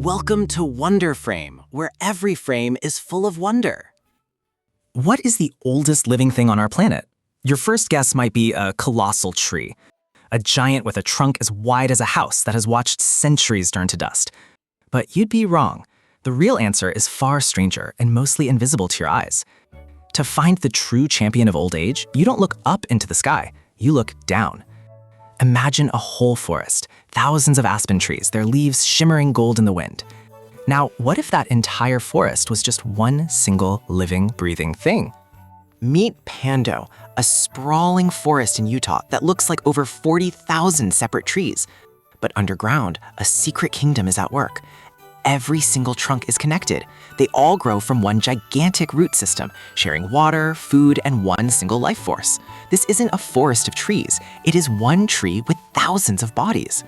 Welcome to Wonder Frame, where every frame is full of wonder. What is the oldest living thing on our planet? Your first guess might be a colossal tree, a giant with a trunk as wide as a house that has watched centuries turn to dust. But you'd be wrong. The real answer is far stranger and mostly invisible to your eyes. To find the true champion of old age, you don't look up into the sky, you look down. Imagine a whole forest, thousands of aspen trees, their leaves shimmering gold in the wind. Now, what if that entire forest was just one single living, breathing thing? Meet Pando, a sprawling forest in Utah that looks like over 40,000 separate trees. But underground, a secret kingdom is at work. Every single trunk is connected. They all grow from one gigantic root system, sharing water, food, and one single life force. This isn't a forest of trees. It is one tree with thousands of bodies.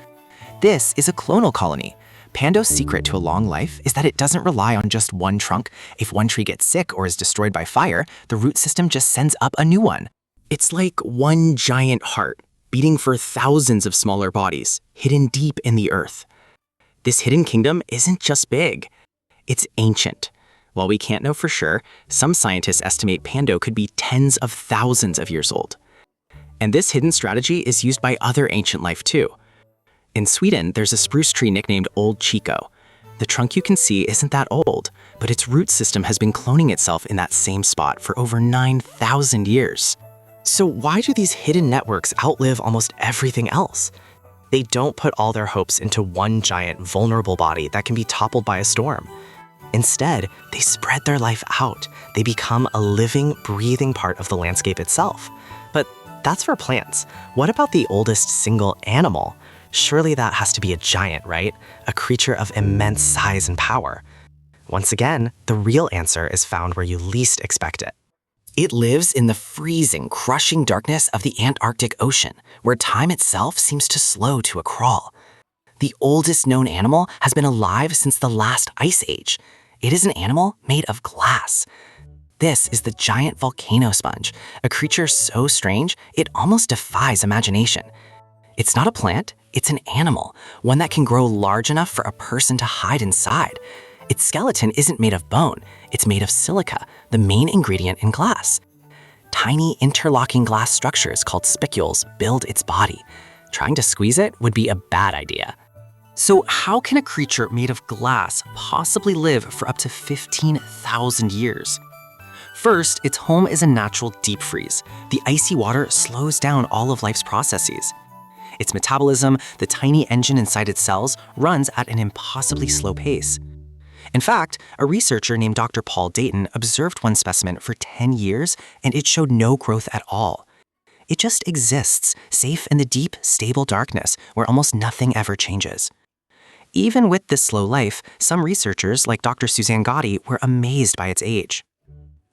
This is a clonal colony. Pando's secret to a long life is that it doesn't rely on just one trunk. If one tree gets sick or is destroyed by fire, the root system just sends up a new one. It's like one giant heart, beating for thousands of smaller bodies, hidden deep in the earth. This hidden kingdom isn't just big, it's ancient. While we can't know for sure, some scientists estimate Pando could be tens of thousands of years old. And this hidden strategy is used by other ancient life too. In Sweden, there's a spruce tree nicknamed Old Chico. The trunk you can see isn't that old, but its root system has been cloning itself in that same spot for over 9,000 years. So why do these hidden networks outlive almost everything else? They don't put all their hopes into one giant, vulnerable body that can be toppled by a storm. Instead, they spread their life out. They become a living, breathing part of the landscape itself. But that's for plants. What about the oldest single animal? Surely that has to be a giant, right? A creature of immense size and power. Once again, the real answer is found where you least expect it. It lives in the freezing, crushing darkness of the Antarctic Ocean, where time itself seems to slow to a crawl. The oldest known animal has been alive since the last ice age. It is an animal made of glass. This is the giant volcano sponge, a creature so strange it almost defies imagination. It's not a plant, it's an animal, one that can grow large enough for a person to hide inside. Its skeleton isn't made of bone, it's made of silica, the main ingredient in glass. Tiny interlocking glass structures called spicules build its body. Trying to squeeze it would be a bad idea. So how can a creature made of glass possibly live for up to 15,000 years? First, its home is a natural deep freeze. The icy water slows down all of life's processes. Its metabolism, the tiny engine inside its cells, runs at an impossibly slow pace. In fact, a researcher named Dr. Paul Dayton observed one specimen for 10 years and it showed no growth at all. It just exists, safe in the deep, stable darkness where almost nothing ever changes. Even with this slow life, some researchers, like Dr. Suzanne Gotti, were amazed by its age.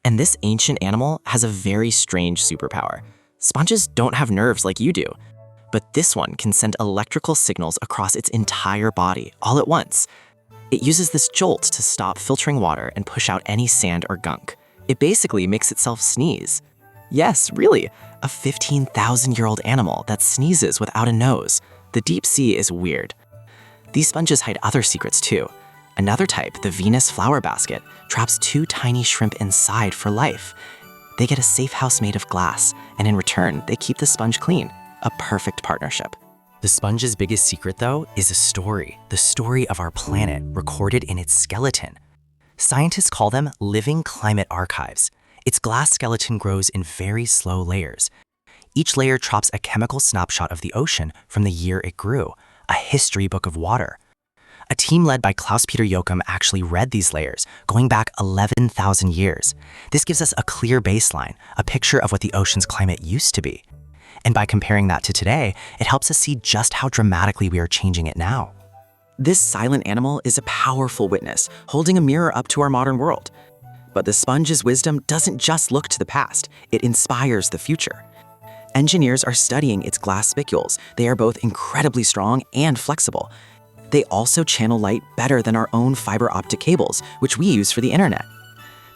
And this ancient animal has a very strange superpower. Sponges don't have nerves like you do, but this one can send electrical signals across its entire body all at once. It uses this jolt to stop filtering water and push out any sand or gunk. It basically makes itself sneeze. Yes, really, a 15,000-year-old animal that sneezes without a nose. The deep sea is weird. These sponges hide other secrets too. Another type, the Venus flower basket, traps 2 tiny shrimp inside for life. They get a safe house made of glass, and in return, they keep the sponge clean. A perfect partnership. The sponge's biggest secret, though, is a story. The story of our planet, recorded in its skeleton. Scientists call them living climate archives. Its glass skeleton grows in very slow layers. Each layer drops a chemical snapshot of the ocean from the year it grew, a history book of water. A team led by Klaus-Peter Joachim actually read these layers, going back 11,000 years. This gives us a clear baseline, a picture of what the ocean's climate used to be. And by comparing that to today, it helps us see just how dramatically we are changing it now. This silent animal is a powerful witness, holding a mirror up to our modern world. But the sponge's wisdom doesn't just look to the past, it inspires the future. Engineers are studying its glass spicules. They are both incredibly strong and flexible. They also channel light better than our own fiber optic cables, which we use for the internet.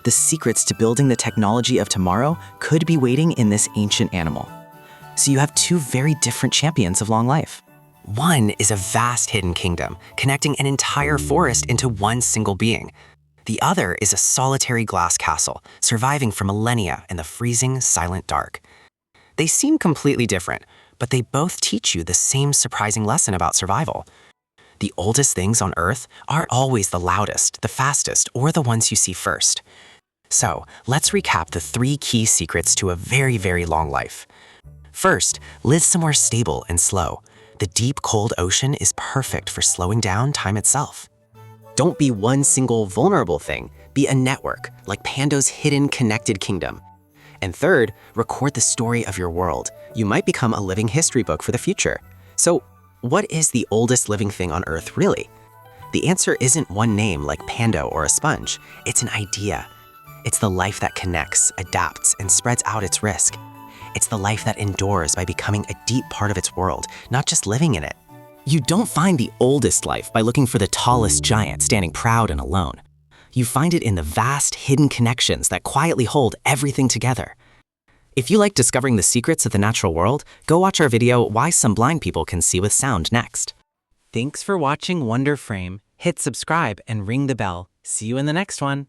The secrets to building the technology of tomorrow could be waiting in this ancient animal. So you have 2 very different champions of long life. One is a vast hidden kingdom, connecting an entire forest into one single being. The other is a solitary glass castle, surviving for millennia in the freezing, silent dark. They seem completely different, but they both teach you the same surprising lesson about survival. The oldest things on Earth aren't always the loudest, the fastest, or the ones you see first. So, let's recap the 3 key secrets to a very, very long life. First, live somewhere stable and slow. The deep, cold ocean is perfect for slowing down time itself. Don't be one single vulnerable thing. Be a network, like Pando's hidden connected kingdom. And third, record the story of your world. You might become a living history book for the future. So, what is the oldest living thing on Earth really? The answer isn't one name like Pando or a sponge. It's an idea. It's the life that connects, adapts, and spreads out its risk. It's the life that endures by becoming a deep part of its world, not just living in it. You don't find the oldest life by looking for the tallest giant standing proud and alone. You find it in the vast, hidden connections that quietly hold everything together. If you like discovering the secrets of the natural world, go watch our video Why Some Blind People Can See with Sound next. Thanks for watching Wonder Frame. Hit subscribe and ring the bell. See you in the next one.